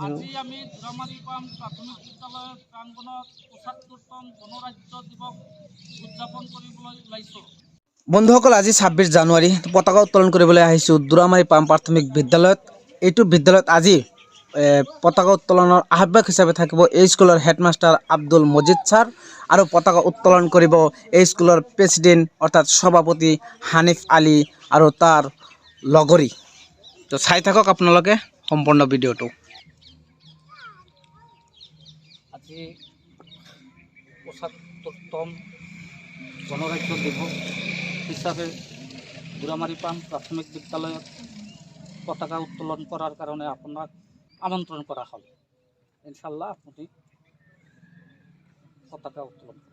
আজি আমি দুৰামাৰী পাম প্ৰাথমিক বিদ্যালয়ৰ প্ৰাংগণত ৭৫তম গণৰাজ্য দিৱস উদযাপন কৰিবলৈ ওলাইছোঁ। বন্ধুসকল, আজি ২৬ জানুৱাৰী পতাকা উত্তোলন কৰিবলৈ আহিছোঁ দুৰামাৰী পাম প্ৰাথমিক বিদ্যালয়ত। এইটো বিদ্যালয়ত আজি পতাকা উত্তোলনৰ আহ্বায়ক হিচাপে থাকিব এই স্কুলৰ হেডমাষ্টাৰ আব্দুল মজিদ ছাৰ, আৰু পতাকা উত্তোলন কৰিব এই স্কুলৰ প্ৰেচিডেণ্ট অৰ্থাৎ সভাপতি হানিফ আলী আৰু তাৰ লগৰী। তো চাই থাকক আপোনালোকে সম্পূৰ্ণ ভিডিঅ'টো। আজি ৭৫তম গণৰাজ্য দিৱস হিচাপে দুৰামাৰী পাম প্ৰাথমিক বিদ্যালয়ত পতাকা উত্তোলন কৰাৰ কাৰণে আপোনাক আমন্ত্ৰণ কৰা হ'ল। ইনশাল্লাহ আপুনি পতাকা উত্তোলন কৰক।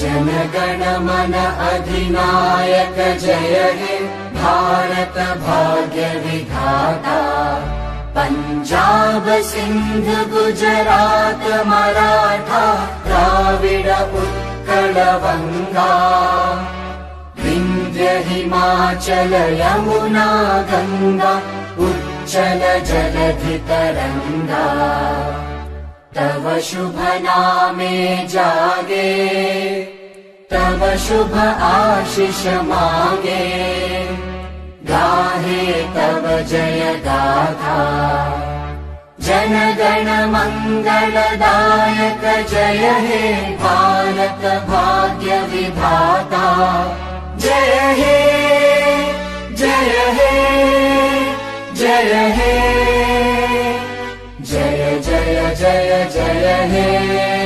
जनगणमन अधिनायक जय हे भारत भाग्य विधाता। पंजाब सिंध गुजरात मराठा द्राविड उत्कल बंगा। विंध्य हिमाचल यमुना गंगा उच्चल जलधि तरंगा। तव शुभ नामे जागे तव शुभ आशीष मांगे। गाहे तव जय गाथा जन गण मंगलदायक जय हे भारत भाग्य विधाता। जय हे जय हे जय हे जय जय जय जय हे।